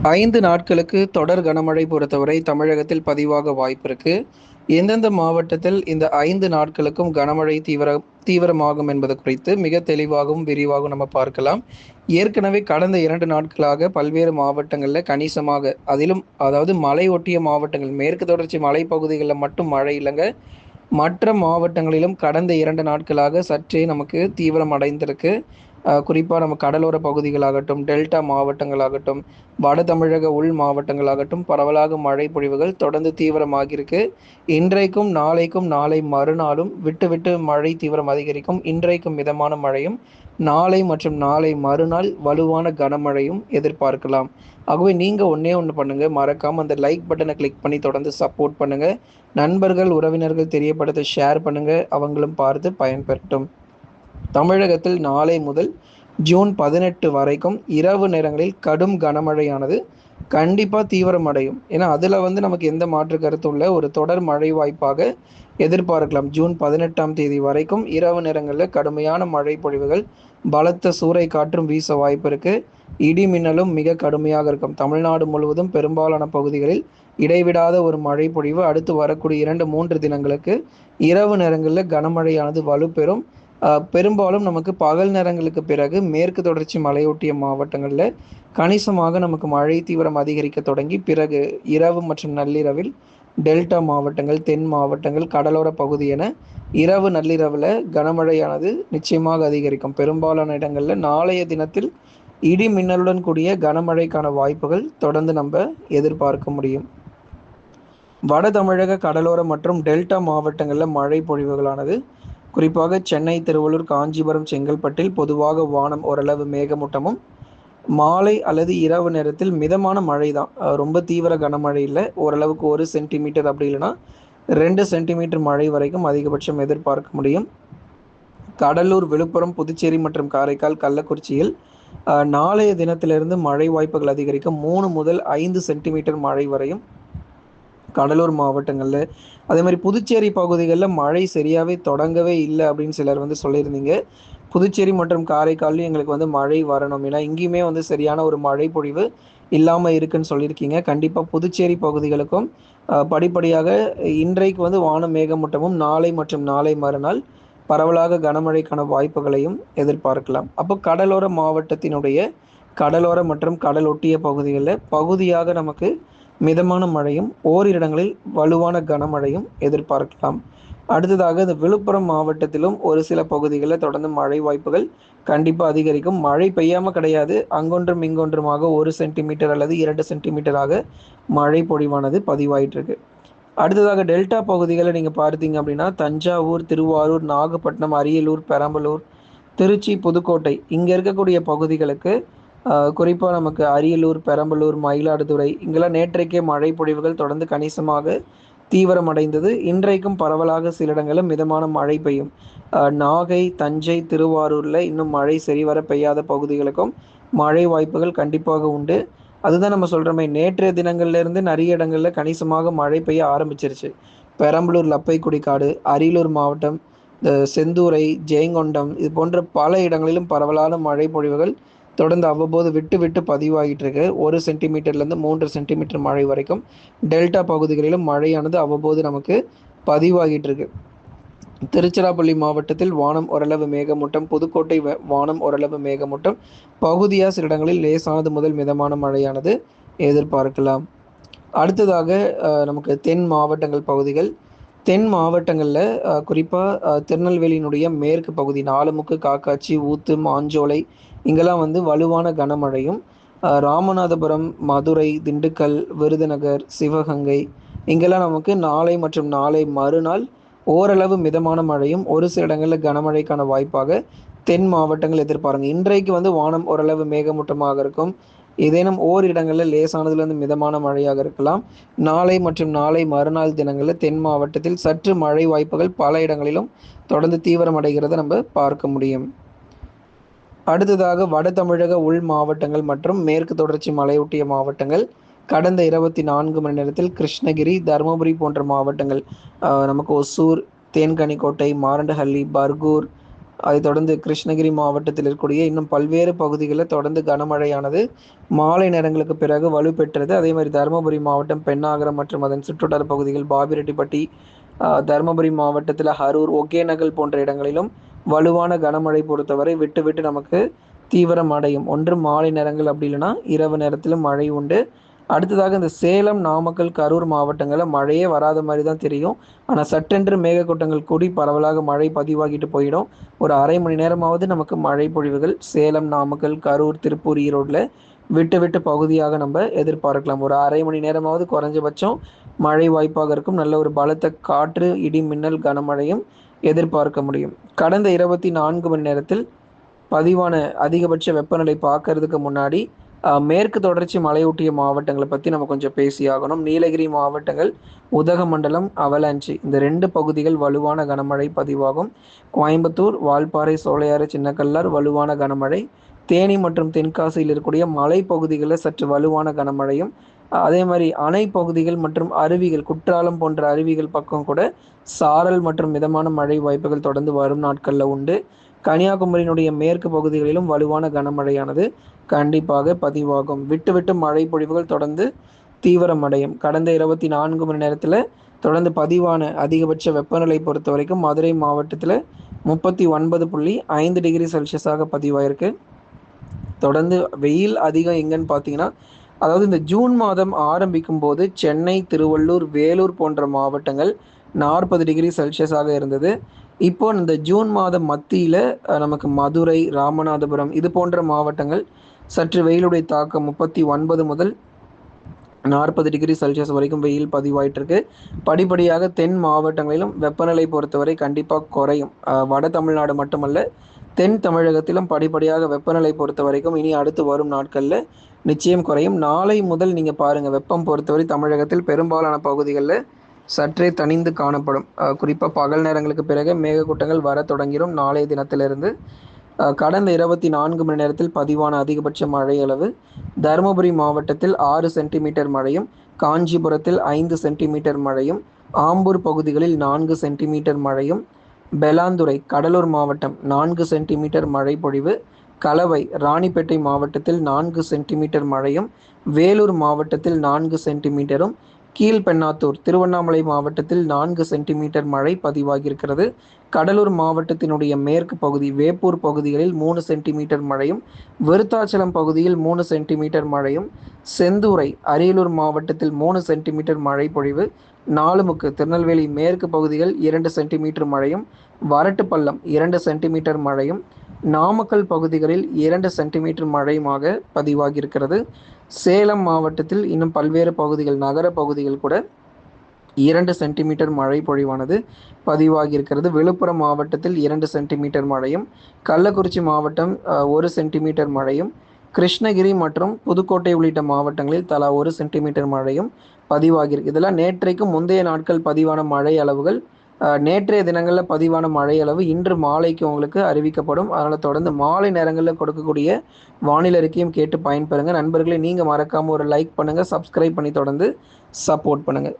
5 நாட்களுக்கு தொடர் கனமழை பொறுத்தவரை தமிழகத்தில் பதிவாக வாய்ப்பு இருக்கு. எந்தெந்த மாவட்டத்தில் இந்த 5 நாட்களுக்கும் கனமழை தீவிரமாகும் என்பது குறித்து மிக தெளிவாகவும், விரிவாகவும் நம்ம பார்க்கலாம். ஏற்கனவே கடந்த 2 நாட்களாக பல்வேறு மாவட்டங்கள்ல கணிசமாக அதிலும் அதாவது மலை ஒட்டிய மாவட்டங்கள், மேற்கு தொடர்ச்சி மலைப்பகுதிகள்ல மட்டும் மழை இல்லங்க. மற்ற மாவட்டங்களிலும் கடந்த 2 நாட்களாக சற்றே நமக்கு தீவிரம் அடைந்திருக்கு. குறிப்பா நம்ம கடலோர பகுதிகளாகட்டும், டெல்டா மாவட்டங்களாகட்டும், வட தமிழக உள் மாவட்டங்களாகட்டும் பரவலாக மழை பொழிவுகள் தொடர்ந்து தீவிரமாகியிருக்கு. இன்றைக்கும், நாளைக்கும், நாளை மறுநாளும் விட்டு விட்டு மழை தீவிரம் அதிகரிக்கும். இன்றைக்கும் மிதமான மழையும், நாளை மற்றும் நாளை மறுநாள் வலுவான கனமழையும் எதிர்பார்க்கலாம். ஆகவே நீங்க ஒண்ணே ஒண்ணு பண்ணுங்க. மறக்காம அந்த லைக் பட்டன கிளிக் பண்ணி தொடர்ந்து சப்போர்ட் பண்ணுங்க. நண்பர்கள், உறவினர்கள் தெரியப்படுத்த ஷேர் பண்ணுங்க. அவங்களும் பார்த்து பயன்பெறட்டும். தமிழகத்தில் நாளை முதல் ஜூன் 18 வரைக்கும் இரவு நேரங்களில் கடும் கனமழையானது கண்டிப்பா தீவிரமடையும். ஏன்னா அதுல நமக்கு எந்த மாற்று கருத்தும் இல்ல. ஒரு தொடர் மழை வாய்ப்பாக எதிர்பார்க்கலாம். ஜூன் 18ஆம் தேதி வரைக்கும் இரவு நேரங்களில் கடுமையான மழை பொழிவுகள், பலத்த சூறை காற்றும் வீச வாய்ப்பு இருக்கு. இடி மின்னலும் மிக கடுமையாக இருக்கும். தமிழ்நாடு முழுவதும் பெரும்பாலான பகுதிகளில் இடைவிடாத ஒரு மழை பொழிவு அடுத்து வரக்கூடிய 2-3 தினங்களுக்கு இரவு நேரங்களில் கனமழையானது வலுப்பெறும். பெரும்பாலும் நமக்கு பகல் நேரங்களுக்கு பிறகு மேற்கு தொடர்ச்சி மலையொட்டிய மாவட்டங்களில் கணிசமாக நமக்கு மழை தீவிரம் அதிகரிக்க தொடங்கி பிறகு இரவு மற்றும் நள்ளிரவில் டெல்டா மாவட்டங்கள், தென் மாவட்டங்கள், கடலோர பகுதி என இரவு நள்ளிரவில் கனமழையானது நிச்சயமாக அதிகரிக்கும். பெரும்பாலான இடங்களில் நாளைய தினத்தில் இடி மின்னலுடன் கூடிய கனமழைக்கான வாய்ப்புகள் தொடர்ந்து நம்ம எதிர்பார்க்க முடியும். வட தமிழக கடலோர மற்றும் டெல்டா மாவட்டங்களில் மழை பொழிவுகளானது குறிப்பாக சென்னை, திருவள்ளூர், காஞ்சிபுரம், செங்கல்பட்டில் பொதுவாக வானம் ஓரளவு மேகமூட்டமும், மாலை அல்லது இரவு நேரத்தில் மிதமான மழை தான். ரொம்ப தீவிர கனமழை இல்லை. ஓரளவுக்கு 1 சென்டிமீட்டர் அப்படி இல்லைன்னா 2 சென்டிமீட்டர் மழை வரைக்கும் அதிகபட்சம் எதிர்பார்க்க முடியும். கடலூர், விழுப்புரம், புதுச்சேரி மற்றும் காரைக்கால், கள்ளக்குறிச்சியில் நாளைய தினத்திலிருந்து மழை வாய்ப்புகள் அதிகரிக்கும். 3 முதல் 5 சென்டிமீட்டர் மழை வரையும் கடலூர் மாவட்டங்களில். அதே மாதிரி புதுச்சேரி பகுதிகளில் மழை சரியாகவே தொடங்கவே இல்லை அப்படின்னு சிலர் சொல்லியிருந்தீங்க. புதுச்சேரி மற்றும் காரைக்கால்லையும் எங்களுக்கு மழை வரணும், ஏன்னா இங்கேயுமே சரியான ஒரு மழை பொழிவு இல்லாமல் இருக்குன்னு சொல்லியிருக்கீங்க. கண்டிப்பாக புதுச்சேரி பகுதிகளுக்கும் படிப்படியாக இன்றைக்கு வானம் மேகமூட்டமும், நாளை மற்றும் நாளை மறுநாள் பரவலாக கனமழைக்கான வாய்ப்புகளையும் எதிர்பார்க்கலாம். அப்போ கடலோர மாவட்டத்தினுடைய கடலோர மற்றும் கடல் ஒட்டிய பகுதிகளில் பகுதியாக நமக்கு மிதமான மழையும், ஓரிரு இடங்களில் வலுவான கனமழையும் எதிர்பார்க்கலாம். அடுத்ததாக இந்த விழுப்புரம் மாவட்டத்திலும் ஒரு சில பகுதிகளில் தொடர்ந்து மழை வாய்ப்புகள் கண்டிப்பாக அதிகரிக்கும். மழை பெய்யாமல் கிடையாது, அங்கொன்றும் இங்கொன்றுமாக 1 சென்டிமீட்டர் அல்லது 2 சென்டிமீட்டராக மழை பொழிவானது பதிவாயிட்டு இருக்கு. அடுத்ததாக டெல்டா பகுதிகளை நீங்கள் பார்த்தீங்க அப்படின்னா தஞ்சாவூர், திருவாரூர், நாகப்பட்டினம், அரியலூர், பெரம்பலூர், திருச்சி, புதுக்கோட்டை இங்கே இருக்கக்கூடிய பகுதிகளுக்கு குறிப்பாக நமக்கு அரியலூர், பெரம்பலூர், மயிலாடுதுறை இங்கெல்லாம் நேற்றைக்கே மழை பொழிவுகள் தொடர்ந்து கணிசமாக தீவிரமடைந்தது. இன்றைக்கும் பரவலாக சில இடங்களில் மிதமான மழை பெய்யும். நாகை, தஞ்சை, திருவாரூரில் இன்னும் மழை சரிவர பெய்யாத பகுதிகளுக்கும் மழை வாய்ப்புகள் கண்டிப்பாக உண்டு. அதுதான் நம்ம சொல்கிறோமே, நேற்றைய தினங்கள்லேருந்து நிறைய இடங்களில் கணிசமாக மழை பெய்ய ஆரம்பிச்சிருச்சு. பெரம்பலூர், லப்பைக்குடி காடு, அரியலூர் மாவட்டம், இந்த செந்தூரை, ஜெயங்கொண்டம் இது போன்ற பல இடங்களிலும் பரவலான மழை பொழிவுகள் தொடர்ந்து அவ்வப்போது விட்டு விட்டு பதிவாகிட்டு இருக்கு. 1 சென்டிமீட்டர்லேருந்து 3 சென்டிமீட்டர் மழை வரைக்கும் டெல்டா பகுதிகளிலும் மழையானது அவ்வப்போது நமக்கு பதிவாகிட்டு இருக்கு. திருச்சிராப்பள்ளி மாவட்டத்தில் வானம் ஓரளவு மேகமூட்டம், புதுக்கோட்டை வானம் ஓரளவு மேகமூட்டம், பகுதியாக சில இடங்களில் லேசானது முதல் மிதமான மழையானது எதிர்பார்க்கலாம். அடுத்ததாக நமக்கு தென் மாவட்டங்கள் பகுதிகள். தென் மாவட்டங்களில் குறிப்பாக திருநெல்வேலியினுடைய மேற்கு பகுதி நாலுமுக்கு, காக்காட்சி, ஊத்து, மாஞ்சோலை இங்கெல்லாம் வலுவான கனமழையும், ராமநாதபுரம், மதுரை, திண்டுக்கல், விருதுநகர், சிவகங்கை இங்கெல்லாம் நமக்கு நாளை மற்றும் நாளை மறுநாள் ஓரளவு மிதமான மழையும், ஒரு சில இடங்களில் கனமழைக்கான வாய்ப்பாக தென் மாவட்டங்கள் எதிர்பாருங்க. இன்றைக்கு வானம் ஓரளவு மேகமூட்டமாக இருக்கும். ஏதேனும் ஓரிடங்களில் லேசானதுலேருந்து மிதமான மழையாக இருக்கலாம். நாளை மற்றும் நாளை மறுநாள் தினங்களில் தென் மாவட்டத்தில் சற்று மழை வாய்ப்புகள் பல இடங்களிலும் தொடர்ந்து தீவிரமடைகிறத நம்ம பார்க்க முடியும். அடுத்ததாக வட தமிழக உள் மாவட்டங்கள் மற்றும் மேற்கு தொடர்ச்சி மலையொட்டிய மாவட்டங்கள். கடந்த 24 மணி நேரத்தில் கிருஷ்ணகிரி, தருமபுரி போன்ற மாவட்டங்கள், நமக்கு ஒசூர், தேன்கனிக்கோட்டை, மாரண்டஹள்ளி, பர்கூர், அதைத் தொடர்ந்து கிருஷ்ணகிரி மாவட்டத்தில் இருக்கக்கூடிய இன்னும் பல்வேறு பகுதிகளில் தொடர்ந்து கனமழையானது மாலை நேரங்களுக்கு பிறகு வலுப்பெற்றது. அதே மாதிரி தருமபுரி மாவட்டம் பெண்ணாகரம் மற்றும் அதன் சுற்றுவட்டார பகுதிகள் பாபிரெட்டிப்பட்டி, தருமபுரி மாவட்டத்தில் அரூர், ஒகேனக்கல் போன்ற இடங்களிலும் வலுவான கனமழை பொறுத்தவரை விட்டு விட்டு நமக்கு தீவிரம் அடையும். ஒன்று மாலை நேரங்கள், அப்படி இல்லைன்னா இரவு நேரத்திலும் மழை உண்டு. அடுத்ததாக இந்த சேலம், நாமக்கல், கரூர் மாவட்டங்களில் மழையே வராத மாதிரி தான் தெரியும். ஆனால் சட்டென்று மேகக்கூட்டங்கள் கூடி பரவலாக மழை பதிவாகிட்டு போயிடும். ஒரு அரை மணி நேரமாவது நமக்கு மழை பொழிவுகள் சேலம், நாமக்கல், கரூர், திருப்பூர், ஈரோடில் விட்டு விட்டு பகுதியாக நம்ம எதிர்பார்க்கலாம். ஒரு அரை மணி நேரமாவது குறைஞ்சபட்சம் மழை வாய்ப்பாக இருக்கும். நல்ல ஒரு பலத்த காற்று, இடி, மின்னல், கனமழையும் எதிர்பார்க்க முடியும். கடந்த 24 மணி நேரத்தில் பதிவான அதிகபட்ச வெப்பநிலை பார்க்கறதுக்கு முன்னாடி மேற்கு தொடர்ச்சி மலையொட்டிய மாவட்டங்களை பற்றி நம்ம கொஞ்சம் பேசியாகணும். நீலகிரி மாவட்டங்கள், உதகமண்டலம், அவலாஞ்சி இந்த 2 பகுதிகள் வலுவான கனமழை பதிவாகும். கோயம்புத்தூர், வால்பாறை, சோலையாறு, சின்னக்கல்லார் வலுவான கனமழை. தேனி மற்றும் தென்காசியில் இருக்கக்கூடிய மலை பகுதிகளில் சற்று வலுவான கனமழையும், அதே மாதிரி அணை பகுதிகள் மற்றும் அருவிகள், குற்றாலம் போன்ற அருவிகள் பக்கம் கூட சாரல் மற்றும் மிதமான மழை வாய்ப்புகள் தொடர்ந்து வரும் நாட்களில் உண்டு. கன்னியாகுமரியினுடைய மேற்கு பகுதிகளிலும் வலுவான கனமழையானது கண்டிப்பாக பதிவாகும். விட்டு விட்டு மழை பொழிவுகள் தொடர்ந்து தீவிரமடையும். கடந்த 24 மணி நேரத்தில் தொடர்ந்து பதிவான அதிகபட்ச வெப்பநிலை பொறுத்த வரைக்கும் மதுரை மாவட்டத்தில் 39.5 டிகிரி செல்சியஸாக பதிவாயிருக்கு. தொடர்ந்து வெயில் அதிகம் எங்கன்னு பார்த்தீங்கன்னா, அதாவது இந்த ஜூன் மாதம் ஆரம்பிக்கும் போது சென்னை, திருவள்ளூர், வேலூர் போன்ற மாவட்டங்கள் 40 டிகிரி செல்சியஸாக இருந்தது. இப்போ இந்த ஜூன் மாதம் மத்தியில் நமக்கு மதுரை, ராமநாதபுரம் இது போன்ற மாவட்டங்கள் சற்று வெயிலுடைய தாக்கம் 39 முதல் 40 டிகிரி செல்சியஸ் வரைக்கும் வெயில் பதிவாயிட்டு இருக்கு. படிப்படியாக தென் மாவட்டங்களிலும் வெப்பநிலை பொறுத்தவரை கண்டிப்பாக குறையும். வட தமிழ்நாடு மட்டுமல்ல, தென் தமிழகத்திலும் படிப்படியாக வெப்பநிலை பொறுத்த வரைக்கும் இனி அடுத்து வரும் நாட்களில் நிச்சயம் குறையும். நாளை முதல் நீங்கள் பாருங்கள், வெப்பம் பொறுத்தவரை தமிழகத்தில் பெரும்பாலான பகுதிகளில் சற்றே தணிந்து காணப்படும். குறிப்பாக பகல் நேரங்களுக்கு பிறகு மேகக்கூட்டங்கள் வர தொடங்கிடும் நாளைய தினத்திலிருந்து. கடந்த 24 மணி நேரத்தில் பதிவான அதிகபட்ச மழை அளவு தருமபுரி மாவட்டத்தில் 6 சென்டிமீட்டர் மழையும், காஞ்சிபுரத்தில் 5 சென்டிமீட்டர் மழையும், ஆம்பூர் பகுதிகளில் 4 சென்டிமீட்டர் மழையும், பெலாந்துறை, கடலூர் மாவட்டம் 4 சென்டிமீட்டர் மழை பொழிவு, கலவை, ராணிப்பேட்டை மாவட்டத்தில் 4 சென்டிமீட்டர் மழையும், வேலூர் மாவட்டத்தில் 4 சென்டிமீட்டரும், கீழ்பெண்ணாத்தூர், திருவண்ணாமலை மாவட்டத்தில் 4 சென்டிமீட்டர் மழை பதிவாகியிருக்கிறது. கடலூர் மாவட்டத்தினுடைய மேற்கு பகுதி, வேப்பூர் பகுதிகளில் 3 சென்டிமீட்டர் மழையும், விருத்தாச்சலம் பகுதியில் 3 சென்டிமீட்டர் மழையும், செந்தூரை, அரியலூர் மாவட்டத்தில் 3 சென்டிமீட்டர் மழை பொழிவு, நாலுமுக்கு, திருநெல்வேலி மேற்கு பகுதிகள் 2 சென்டிமீட்டர் மழையும், வரட்டுப்பள்ளம் 2 சென்டிமீட்டர் மழையும், நாமக்கல் பகுதிகளில் 2 சென்டிமீட்டர் மழையுமாக பதிவாகியிருக்கிறது. சேலம் மாவட்டத்தில் இன்னும் பல்வேறு பகுதிகள், நகர பகுதிகள் கூட 2 சென்டிமீட்டர் மழை பொழிவானது பதிவாகியிருக்கிறது. விழுப்புரம் மாவட்டத்தில் 2 சென்டிமீட்டர் மழையும், கள்ளக்குறிச்சி மாவட்டம் 1 சென்டிமீட்டர் மழையும், கிருஷ்ணகிரி மற்றும் புதுக்கோட்டை உள்ளிட்ட மாவட்டங்களில் தலா 1 சென்டிமீட்டர் மழையும் பதிவாகியிருக்கு. இதெல்லாம் நேற்றைக்கும் முந்தைய நாட்கள் பதிவான மழை அளவுகள். நேற்றைய தினங்களில் பதிவான மழை அளவு இன்று மாலைக்கு உங்களுக்கு அறிவிக்கப்படும். அதனால் தொடர்ந்து மாலை நேரங்களில் கொடுக்கக்கூடிய வானிலை அறிக்கையும் கேட்டு பயன்பெறுங்க. நண்பர்களே, நீங்கள் மறக்காமல் ஒரு லைக் பண்ணுங்கள், சப்ஸ்கிரைப் பண்ணி தொடர்ந்து சப்போர்ட் பண்ணுங்கள்.